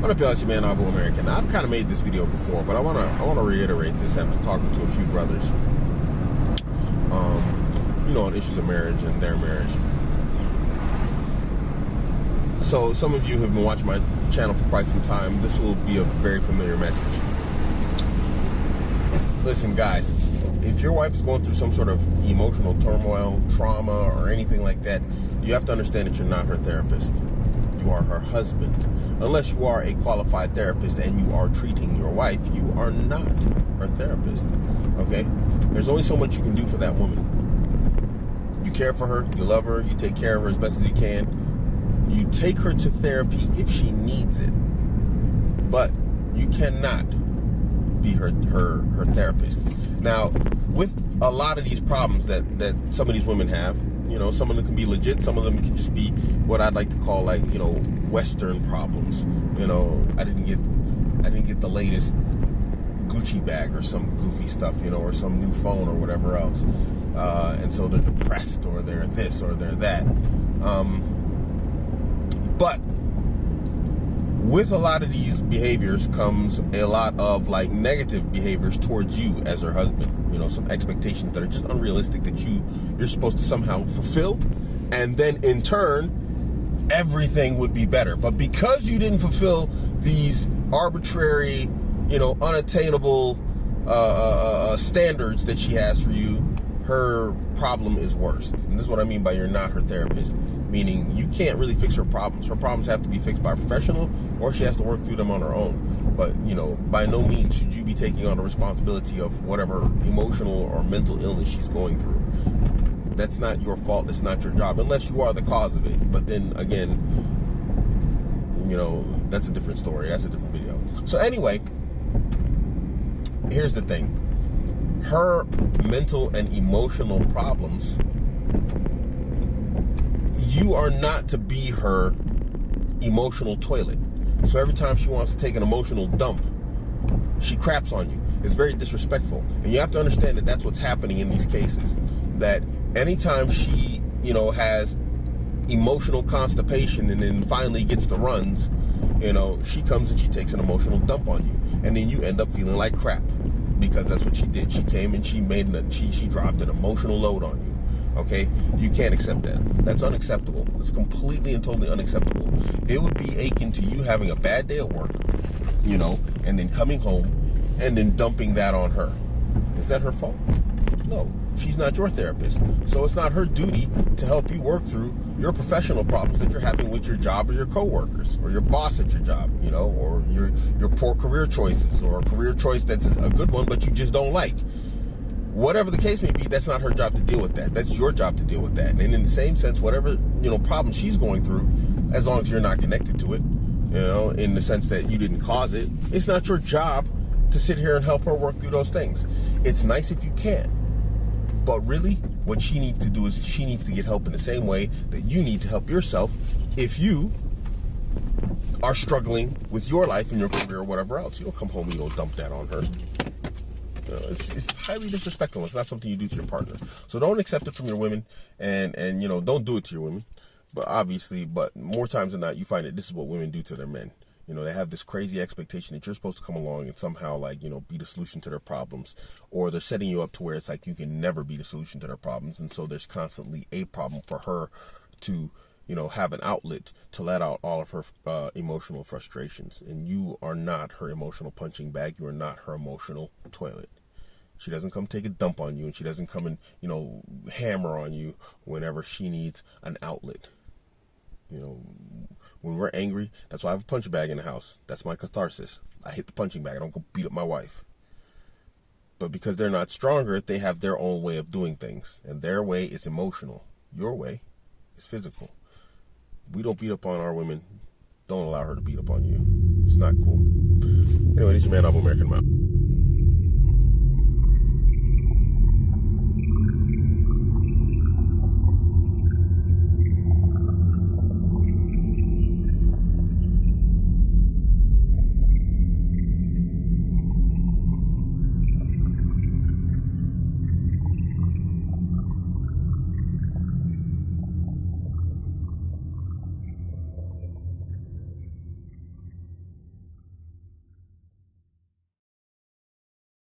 What up, y'all? It's your man, Abuamerican. I've kind of made this video before, but I wanna reiterate this after talking to a few brothers, on issues of marriage and their marriage. So some of you have been watching my channel for quite some time. This will be a very familiar message. Listen, guys, if your wife is going through some sort of emotional turmoil, trauma, or anything like that, you have to understand that you're not her therapist. You are her husband. Unless you are a qualified therapist and you are treating your wife, you are not her therapist. Okay? There's only so much you can do for that woman. You care for her, you love her, you take care of her as best as you can. You take her to therapy if she needs it. But you cannot be her therapist. Now, with a lot of these problems that some of these women have, some of them can be legit, some of them can just be what I'd like to call Western problems. I didn't get the latest Gucci bag or some goofy stuff, or some new phone or whatever else. And so they're depressed, or they're this or they're that. But with a lot of these behaviors comes a lot of negative behaviors towards you as her husband. Some expectations that are just unrealistic that you're supposed to somehow fulfill, and then in turn everything would be better. But because you didn't fulfill these arbitrary, unattainable standards that she has for you, her problem is worse. And this is what I mean by you're not her therapist. Meaning you can't really fix her problems. Her problems have to be fixed by a professional, or she has to work through them on her own. But, by no means should you be taking on the responsibility of whatever emotional or mental illness she's going through. That's not your fault. That's not your job, unless you are the cause of it. But then again, that's a different story. That's a different video. So anyway, here's the thing. Her mental and emotional problems, you are not to be her emotional toilet. So every time she wants to take an emotional dump, she craps on you. It's very disrespectful. And you have to understand that that's what's happening in these cases. That anytime she, has emotional constipation and then finally gets the runs, she comes and she takes an emotional dump on you. And then you end up feeling like crap. Because that's what she did. She came and she dropped an emotional load on you. Okay? You can't accept that. That's unacceptable. It's completely and totally unacceptable. It would be akin to you having a bad day at work, and then coming home and then dumping that on her. Is that her fault? No. She's not your therapist. So it's not her duty to help you work through your professional problems that you're having with your job or your coworkers or your boss at your job, or your poor career choices, or a career choice that's a good one but you just don't like. Whatever the case may be, that's not her job to deal with that. That's your job to deal with that. And in the same sense, whatever, problem she's going through, as long as you're not connected to it, in the sense that you didn't cause it, it's not your job to sit here and help her work through those things. It's nice if you can. But really, what she needs to do is she needs to get help in the same way that you need to help yourself if you are struggling with your life and your career or whatever else. You don't come home and you don't dump that on her. It's highly disrespectful. It's not something you do to your partner. So don't accept it from your women, and don't do it to your women. But more times than not, you find that this is what women do to their men. They have this crazy expectation that you're supposed to come along and somehow be the solution to their problems, or they're setting you up to where it's like you can never be the solution to their problems. And so there's constantly a problem for her to, have an outlet to let out all of her emotional frustrations. And you are not her emotional punching bag. You are not her emotional toilet. She doesn't come take a dump on you, and she doesn't come and, hammer on you whenever she needs an outlet. When we're angry, that's why I have a punching bag in the house. That's my catharsis. I hit the punching bag. I don't go beat up my wife. But because they're not stronger, they have their own way of doing things. And their way is emotional. Your way is physical. We don't beat up on our women. Don't allow her to beat up on you. It's not cool. Anyway, this is your man, Abuamerican.